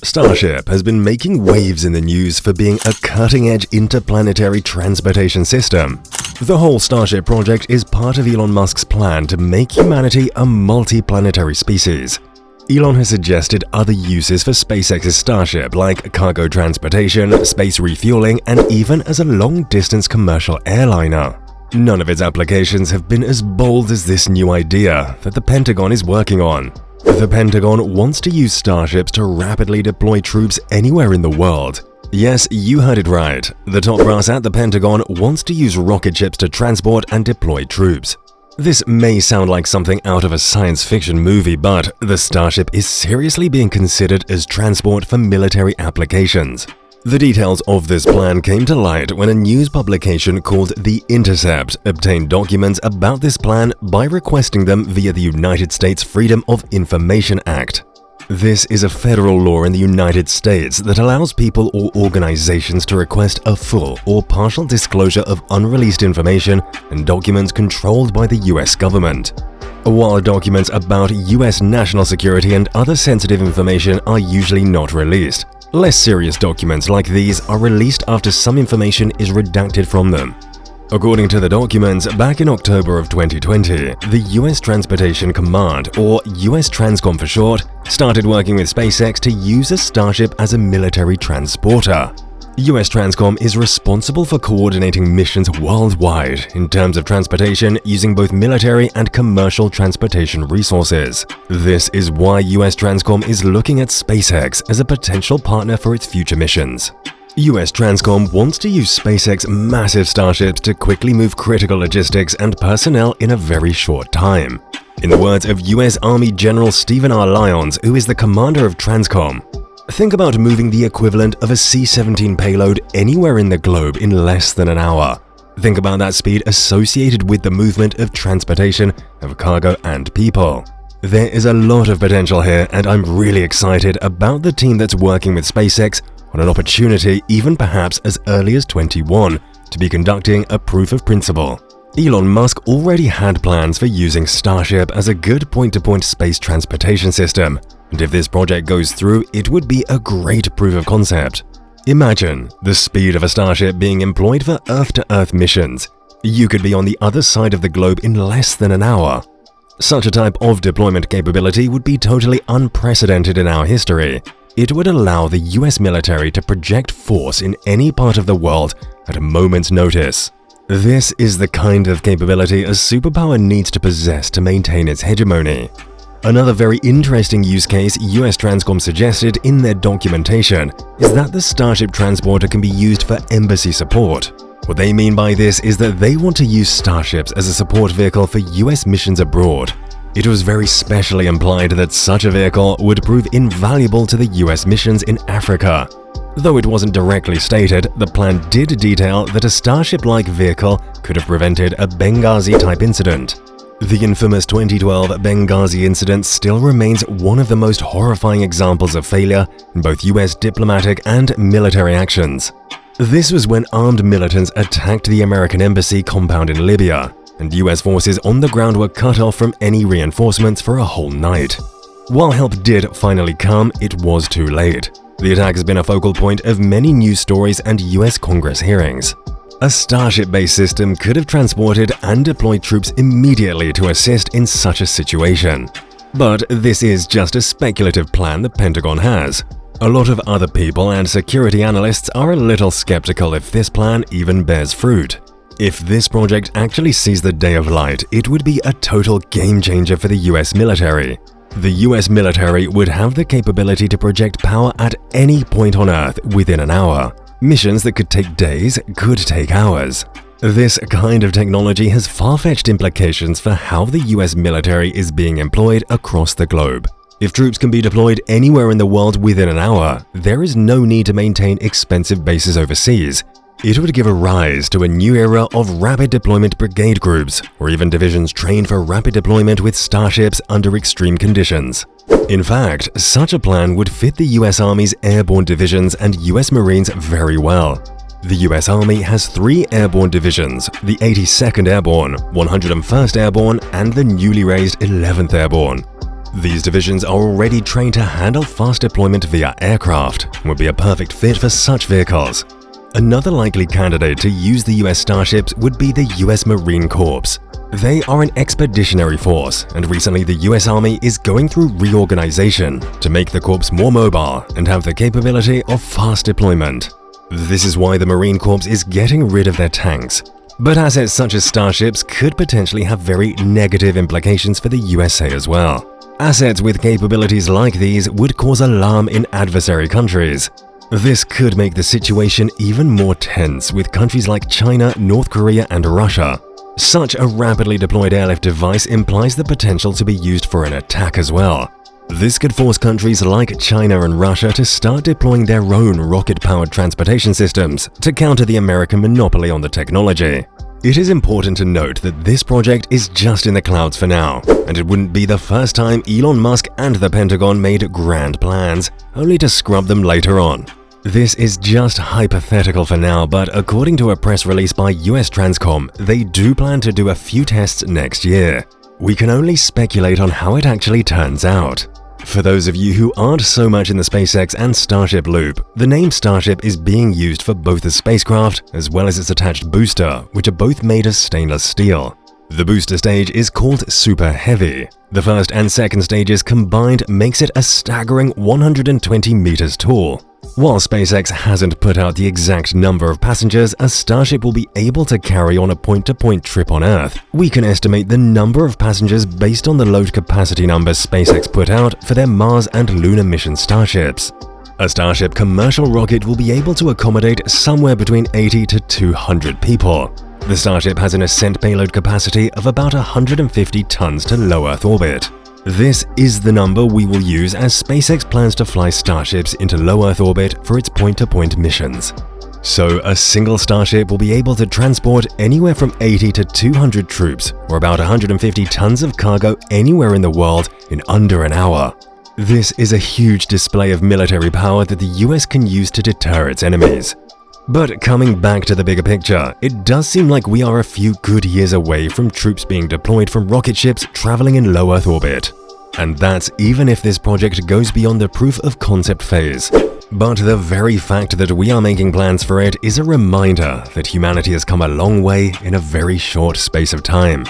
Starship has been making waves in the news for being a cutting-edge interplanetary transportation system. The whole Starship project is part of Elon Musk's plan to make humanity a multi-planetary species. Elon has suggested other uses for SpaceX's Starship like cargo transportation, space refueling, and even as a long-distance commercial airliner. None of its applications have been as bold as this new idea that the Pentagon is working on. The Pentagon wants to use Starships to rapidly deploy troops anywhere in the world. Yes, you heard it right. The top brass at the Pentagon wants to use rocket ships to transport and deploy troops. This may sound like something out of a science fiction movie, but the Starship is seriously being considered as transport for military applications. The details of this plan came to light when a news publication called The Intercept obtained documents about this plan by requesting them via the United States Freedom of Information Act. This is a federal law in the United States that allows people or organizations to request a full or partial disclosure of unreleased information and documents controlled by the US government. While documents about US national security and other sensitive information are usually not released, less serious documents like these are released after some information is redacted from them. According to the documents, back in October of 2020, the US Transportation Command, or US Transcom for short, started working with SpaceX to use a Starship as a military transporter. US Transcom is responsible for coordinating missions worldwide in terms of transportation using both military and commercial transportation resources. This is why US Transcom is looking at SpaceX as a potential partner for its future missions. US Transcom wants to use SpaceX's massive Starships to quickly move critical logistics and personnel in a very short time. In the words of US Army General Stephen R. Lyons, who is the commander of Transcom, think about moving the equivalent of a C-17 payload anywhere in the globe in less than an hour. Think about that speed associated with the movement of transportation of cargo and people. There is a lot of potential here, and I'm really excited about the team that's working with SpaceX on an opportunity even perhaps as early as 2021 to be conducting a proof of principle. Elon Musk already had plans for using Starship as a good point-to-point space transportation system, and if this project goes through, it would be a great proof of concept. Imagine the speed of a Starship being employed for Earth-to-Earth missions. You could be on the other side of the globe in less than an hour. Such a type of deployment capability would be totally unprecedented in our history. It would allow the US military to project force in any part of the world at a moment's notice. This is the kind of capability a superpower needs to possess to maintain its hegemony. Another very interesting use case US Transcom suggested in their documentation is that the Starship transporter can be used for embassy support. What they mean by this is that they want to use Starships as a support vehicle for US missions abroad. It was very specially implied that such a vehicle would prove invaluable to the US missions in Africa. Though it wasn't directly stated, the plan did detail that a Starship-like vehicle could have prevented a Benghazi-type incident. The infamous 2012 Benghazi incident still remains one of the most horrifying examples of failure in both US diplomatic and military actions. This was when armed militants attacked the American embassy compound in Libya, and US forces on the ground were cut off from any reinforcements for a whole night. While help did finally come, it was too late. The attack has been a focal point of many news stories and US Congress hearings. A Starship-based system could have transported and deployed troops immediately to assist in such a situation. But this is just a speculative plan the Pentagon has. A lot of other people and security analysts are a little skeptical if this plan even bears fruit. If this project actually sees the day of light, it would be a total game-changer for the US military. The US military would have the capability to project power at any point on Earth within an hour. Missions that could take days could take hours. This kind of technology has far-fetched implications for how the US military is being employed across the globe. If troops can be deployed anywhere in the world within an hour, there is no need to maintain expensive bases overseas. It would give a rise to a new era of rapid deployment brigade groups, or even divisions trained for rapid deployment with Starships under extreme conditions. In fact, such a plan would fit the US Army's airborne divisions and US Marines very well. The US Army has 3 airborne divisions, the 82nd Airborne, 101st Airborne, and the newly raised 11th Airborne. These divisions are already trained to handle fast deployment via aircraft and would be a perfect fit for such vehicles. Another likely candidate to use the US Starships would be the US Marine Corps. They are an expeditionary force, and recently the US Army is going through reorganization to make the Corps more mobile and have the capability of fast deployment. This is why the Marine Corps is getting rid of their tanks. But assets such as Starships could potentially have very negative implications for the USA as well. Assets with capabilities like these would cause alarm in adversary countries. This could make the situation even more tense with countries like China, North Korea, and Russia. Such a rapidly deployed airlift device implies the potential to be used for an attack as well. This could force countries like China and Russia to start deploying their own rocket-powered transportation systems to counter the American monopoly on the technology. It is important to note that this project is just in the clouds for now, and it wouldn't be the first time Elon Musk and the Pentagon made grand plans, only to scrub them later on. This is just hypothetical for now, but according to a press release by US Transcom, they do plan to do a few tests next year. We can only speculate on how it actually turns out. For those of you who aren't so much in the SpaceX and Starship loop, the name Starship is being used for both the spacecraft as well as its attached booster, which are both made of stainless steel. The booster stage is called Super Heavy. The first and second stages combined makes it a staggering 120 meters tall. While SpaceX hasn't put out the exact number of passengers a Starship will be able to carry on a point-to-point trip on Earth, we can estimate the number of passengers based on the load capacity numbers SpaceX put out for their Mars and Lunar mission Starships. A Starship commercial rocket will be able to accommodate somewhere between 80 to 200 people. The Starship has an ascent payload capacity of about 150 tons to low Earth orbit. This is the number we will use as SpaceX plans to fly Starships into low Earth orbit for its point-to-point missions. So a single Starship will be able to transport anywhere from 80 to 200 troops, or about 150 tons of cargo anywhere in the world in under an hour. This is a huge display of military power that the US can use to deter its enemies. But coming back to the bigger picture, it does seem like we are a few good years away from troops being deployed from rocket ships traveling in low Earth orbit. And that's even if this project goes beyond the proof of concept phase. But the very fact that we are making plans for it is a reminder that humanity has come a long way in a very short space of time.